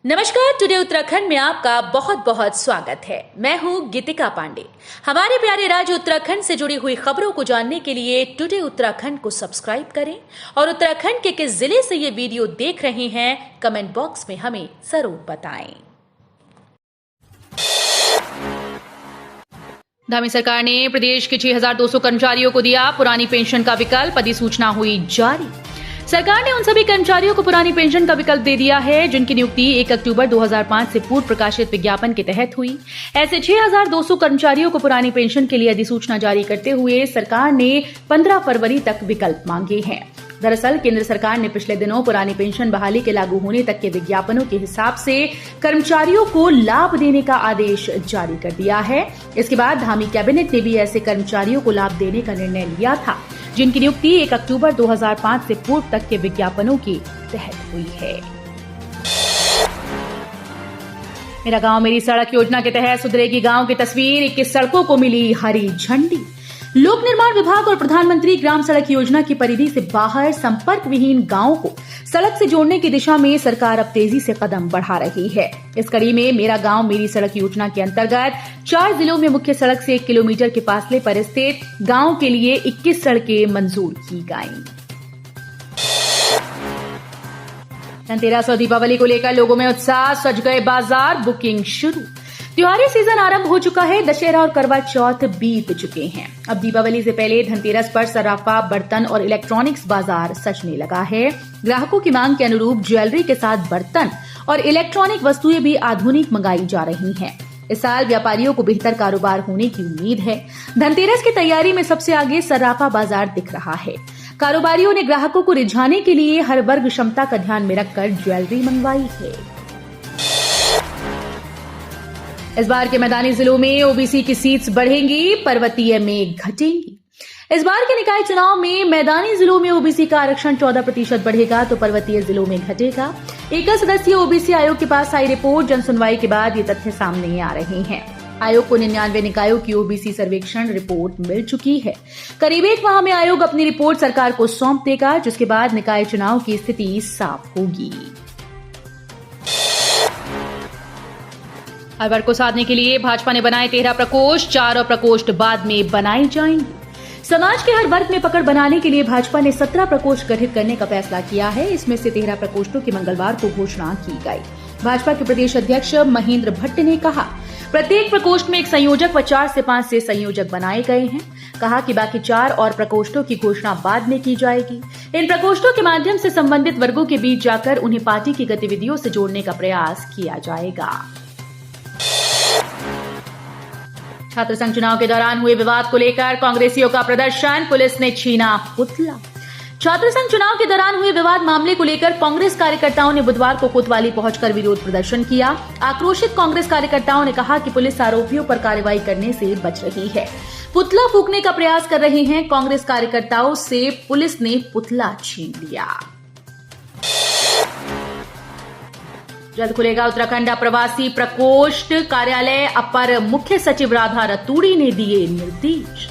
नमस्कार। टुडे उत्तराखंड में आपका बहुत बहुत स्वागत है। मैं हूं गीतिका पांडे। हमारे प्यारे राज्य उत्तराखंड से जुड़ी हुई खबरों को जानने के लिए टुडे उत्तराखंड को सब्सक्राइब करें और उत्तराखंड के किस जिले से ये वीडियो देख रहे हैं कमेंट बॉक्स में हमें जरूर बताएं। धामी सरकार ने प्रदेश के 6,200 कर्मचारियों को दिया पुरानी पेंशन का विकल्प, अधिसूचना हुई जारी। सरकार ने उन सभी कर्मचारियों को पुरानी पेंशन का विकल्प दे दिया है जिनकी नियुक्ति 1 अक्टूबर 2005 से पूर्व प्रकाशित विज्ञापन के तहत हुई। ऐसे 6,200 कर्मचारियों को पुरानी पेंशन के लिए अधिसूचना जारी करते हुए सरकार ने 15 फरवरी तक विकल्प मांगे हैं। दरअसल केंद्र सरकार ने पिछले दिनों पुरानी पेंशन बहाली के लागू होने तक के विज्ञापनों के हिसाब से कर्मचारियों को लाभ देने का आदेश जारी कर दिया है। इसके बाद धामी कैबिनेट ने भी ऐसे कर्मचारियों को लाभ देने का निर्णय लिया था जिनकी नियुक्ति 1 अक्टूबर 2005 से पूर्व तक के विज्ञापनों के तहत हुई है। मेरा गांव मेरी सड़क योजना के तहत सुधरेगी गांव की तस्वीर, 21 सड़कों को मिली हरी झंडी। लोक निर्माण विभाग और प्रधानमंत्री ग्राम सड़क योजना की परिधि से बाहर संपर्क विहीन गांवों को सड़क से जोड़ने की दिशा में सरकार अब तेजी से कदम बढ़ा रही है। इस कड़ी में मेरा गांव मेरी सड़क योजना के अंतर्गत 4 जिलों में मुख्य सड़क से 1 किलोमीटर के फासले पर स्थित गांव के लिए 21 सड़कें मंजूर की गईं। धनतेरस और दीपावली को लेकर लोगों में उत्साह, सज गए बाजार, बुकिंग शुरू। त्योहारी सीजन आरंभ हो चुका है। दशहरा और करवा चौथ बीत चुके हैं। अब दीपावली से पहले धनतेरस पर सराफा, बर्तन और इलेक्ट्रॉनिक्स बाजार सजने लगा है। ग्राहकों की मांग के अनुरूप ज्वेलरी के साथ बर्तन और इलेक्ट्रॉनिक वस्तुएं भी आधुनिक मंगाई जा रही हैं। इस साल व्यापारियों को बेहतर कारोबार होने की उम्मीद है। धनतेरस की तैयारी में सबसे आगे सराफा बाजार दिख रहा है। कारोबारियों ने ग्राहकों को रिझाने के लिए हर वर्ग क्षमता का ध्यान में रखकर ज्वेलरी मंगवाई है। इस बार के मैदानी जिलों में ओबीसी की सीट्स बढ़ेंगी, पर्वतीय में घटेंगी। इस बार के निकाय चुनाव में मैदानी जिलों में ओबीसी का आरक्षण 14% बढ़ेगा तो पर्वतीय जिलों में घटेगा। 1 सदस्यीय ओबीसी आयोग के पास आई रिपोर्ट, जन सुनवाई के बाद ये तथ्य सामने आ रहे हैं। आयोग को 99 निकायों की ओबीसी सर्वेक्षण रिपोर्ट मिल चुकी है। करीब 1 माह में आयोग अपनी रिपोर्ट सरकार को सौंप देगा, जिसके बाद निकाय चुनाव की स्थिति साफ होगी। हर वर्ग को साधने के लिए भाजपा ने बनाए 13 प्रकोष्ठ, 4 और प्रकोष्ठ बाद में बनाए जाएंगे। समाज के हर वर्ग में पकड़ बनाने के लिए भाजपा ने 17 प्रकोष्ठ गठित करने का फैसला किया है। इसमें से 13 प्रकोष्ठों की मंगलवार को घोषणा की गई। भाजपा के प्रदेश अध्यक्ष महेंद्र भट्ट ने कहा, प्रत्येक प्रकोष्ठ में एक संयोजक व 4 से 5 से संयोजक बनाए गए हैं। कहा कि बाकी 4 और प्रकोष्ठों की घोषणा बाद में की जाएगी। इन प्रकोष्ठों के माध्यम से संबंधित वर्गों के बीच जाकर उन्हें पार्टी की गतिविधियों से जोड़ने का प्रयास किया जाएगा। छात्र संघ चुनाव के दौरान हुए विवाद को लेकर कांग्रेसियों का प्रदर्शन, पुलिस ने छीना पुतला। छात्र संघ चुनाव के दौरान हुए विवाद मामले को लेकर कांग्रेस कार्यकर्ताओं ने बुधवार को कोतवाली पहुंचकर विरोध प्रदर्शन किया। आक्रोशित कांग्रेस कार्यकर्ताओं ने कहा कि पुलिस आरोपियों पर कार्रवाई करने से बच रही है, पुतला फूंकने का प्रयास कर रहे हैं। कांग्रेस कार्यकर्ताओं से पुलिस ने पुतला छीन लिया। जल्द खुलेगा उत्तराखंड अप्रवासी प्रकोष्ठ कार्यालय, अपर मुख्य सचिव राधा रतूड़ी ने दिए निर्देश।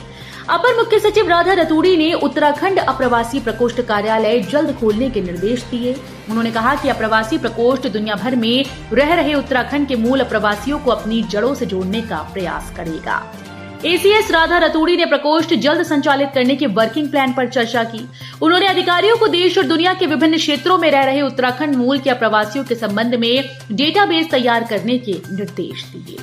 अपर मुख्य सचिव राधा रतूड़ी ने उत्तराखंड अप्रवासी प्रकोष्ठ कार्यालय जल्द खोलने के निर्देश दिए। उन्होंने कहा कि अप्रवासी प्रकोष्ठ दुनिया भर में रह रहे उत्तराखंड के मूल अप्रवासियों को अपनी जड़ों से जोड़ने का प्रयास करेगा। एसीएस राधा रतूड़ी ने प्रकोष्ठ जल्द संचालित करने के वर्किंग प्लान पर चर्चा की। उन्होंने अधिकारियों को देश और दुनिया के विभिन्न क्षेत्रों में रह रहे उत्तराखंड मूल के अप्रवासियों के संबंध में डेटाबेस तैयार करने के निर्देश दिए।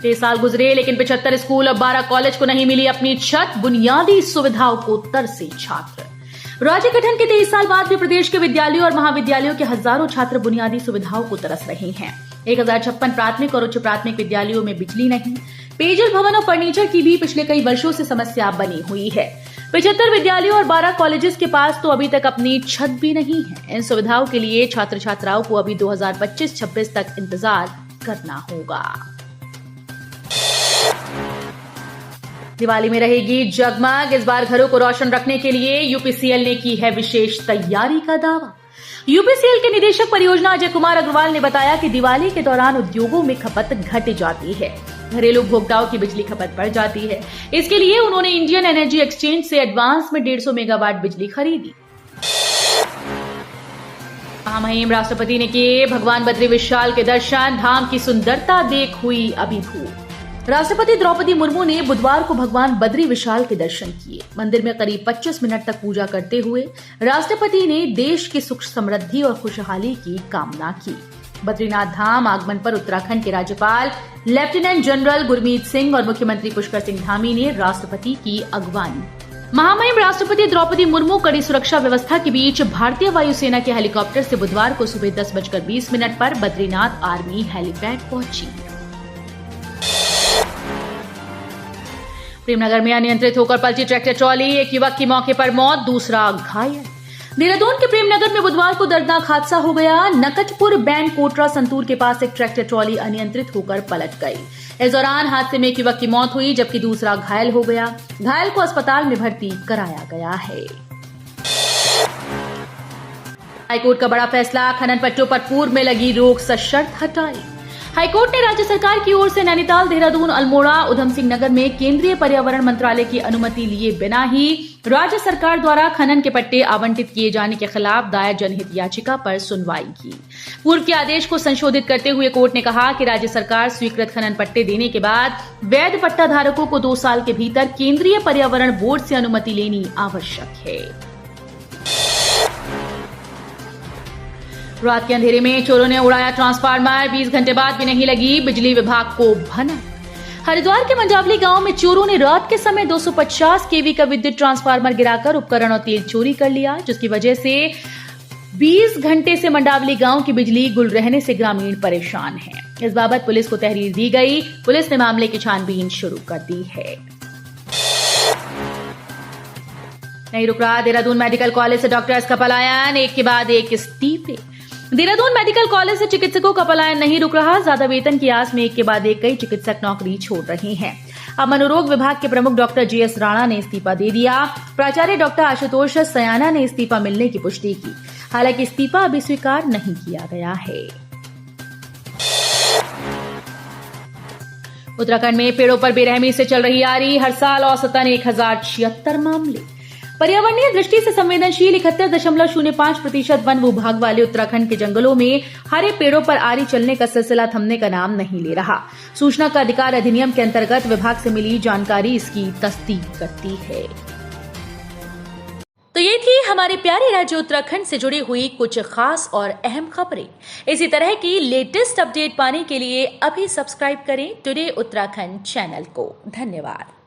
6 साल गुजरे लेकिन 75 स्कूल और 12 कॉलेज को नहीं मिली अपनी छत, बुनियादी सुविधाओं को तरसे छात्र। राज्य गठन के 23 साल बाद भी प्रदेश के विद्यालयों और महाविद्यालयों के हजारों छात्र बुनियादी सुविधाओं को तरस रहे हैं। 1056 प्राथमिक और उच्च प्राथमिक विद्यालयों में बिजली नहीं, पेयजल, भवन और फर्नीचर की भी पिछले कई वर्षों से समस्या बनी हुई है। 75 विद्यालयों और 12 कॉलेजेस के पास तो अभी तक अपनी छत भी नहीं है। इन सुविधाओं के लिए छात्र छात्राओं को अभी 2025-26 तक इंतजार करना होगा। दिवाली में रहेगी जगमग। इस बार घरों को रोशन रखने के लिए यूपीसीएल ने की है विशेष तैयारी का दावा। यूपीसीएल के निदेशक परियोजना अजय कुमार अग्रवाल ने बताया कि दिवाली के दौरान उद्योगों में खपत घट जाती है, घरेलू उपभोक्ताओं की बिजली खपत बढ़ जाती है। इसके लिए उन्होंने इंडियन एनर्जी एक्सचेंज से एडवांस में 150 मेगावाट बिजली खरीदी। महामहिम राष्ट्रपति ने किए भगवान बद्री विशाल के दर्शन, धाम की सुंदरता देख हुई अभिभूत। राष्ट्रपति द्रौपदी मुर्मू ने बुधवार को भगवान बद्री विशाल के दर्शन किए। मंदिर में करीब 25 मिनट तक पूजा करते हुए राष्ट्रपति ने देश की सुख समृद्धि और खुशहाली की कामना की। बद्रीनाथ धाम आगमन पर उत्तराखंड के राज्यपाल लेफ्टिनेंट जनरल गुरमीत सिंह और मुख्यमंत्री पुष्कर सिंह धामी ने राष्ट्रपति की अगवानी। महामहिम राष्ट्रपति द्रौपदी मुर्मू कड़ी सुरक्षा व्यवस्था के बीच भारतीय वायुसेना के हेलीकॉप्टर से बुधवार को सुबह 10:20 पर बद्रीनाथ आर्मी हेलीपैड पहुंची। प्रेमनगर में अनियंत्रित होकर पलटी ट्रैक्टर ट्रॉली, एक युवक की मौके पर मौत, दूसरा घायल। देहरादून के प्रेमनगर में बुधवार को दर्दनाक हादसा हो गया। नकचपुर बैंड कोटरा संतूर के पास एक ट्रैक्टर ट्रॉली अनियंत्रित होकर पलट गई। इस दौरान हादसे में एक युवक की मौत हुई जबकि दूसरा घायल हो गया। घायल को अस्पताल में भर्ती कराया गया है। हाईकोर्ट का बड़ा फैसला, खनन पट्टों पर पूर्व में लगी रोक सशर्त हटाई। हाईकोर्ट ने राज्य सरकार की ओर से नैनीताल, देहरादून, अल्मोड़ा, उधम सिंह नगर में केंद्रीय पर्यावरण मंत्रालय की अनुमति लिए बिना ही राज्य सरकार द्वारा खनन के पट्टे आवंटित किए जाने के खिलाफ दायर जनहित याचिका पर सुनवाई की। पूर्व के आदेश को संशोधित करते हुए कोर्ट ने कहा कि राज्य सरकार स्वीकृत खनन पट्टे देने के बाद वैध पट्टा धारकों को 2 साल के भीतर केंद्रीय पर्यावरण बोर्ड से अनुमति लेनी आवश्यक है। रात के अंधेरे में चोरों ने उड़ाया ट्रांसफार्मर, 20 घंटे बाद भी नहीं लगी बिजली विभाग को भनक। हरिद्वार के मंजावली गांव में चोरों ने रात के समय 250 केवी का विद्युत ट्रांसफार्मर गिराकर उपकरण और तेल चोरी कर लिया, जिसकी वजह से 20 घंटे से मंडावली गांव की बिजली गुल रहने से ग्रामीण परेशान हैं। इस बाबत पुलिस को तहरीर दी गई। पुलिस ने मामले की छानबीन शुरू कर दी है। नहीं रुक रहा देहरादून मेडिकल कॉलेज से डॉक्टर्स का पलायन, एक के बाद एक इस्तीफे। देहरादून मेडिकल कॉलेज से चिकित्सकों का पलायन नहीं रुक रहा। ज्यादा वेतन की आस में एक के बाद एक कई चिकित्सक नौकरी छोड़ रहे हैं। अब मनोरोग विभाग के प्रमुख डॉक्टर जीएस राणा ने इस्तीफा दे दिया। प्राचार्य डॉक्टर आशुतोष सयाना ने इस्तीफा मिलने की पुष्टि की। हालांकि इस्तीफा अभी स्वीकार नहीं किया गया है। उत्तराखंड में पेड़ों पर बेरहमी से चल रही आरी, हर साल औसतन 1076 मामले। पर्यावरणीय दृष्टि से संवेदनशील 71.05% वन विभाग वाले उत्तराखंड के जंगलों में हरे पेड़ों पर आरी चलने का सिलसिला थमने का नाम नहीं ले रहा। सूचना का अधिकार अधिनियम के अंतर्गत विभाग से मिली जानकारी इसकी तस्दीक करती है। तो ये थी हमारे प्यारे राज्य उत्तराखंड से जुड़ी हुई कुछ खास और अहम खबरें। इसी तरह की लेटेस्ट अपडेट पाने के लिए अभी सब्सक्राइब करें टुडे उत्तराखंड चैनल को। धन्यवाद।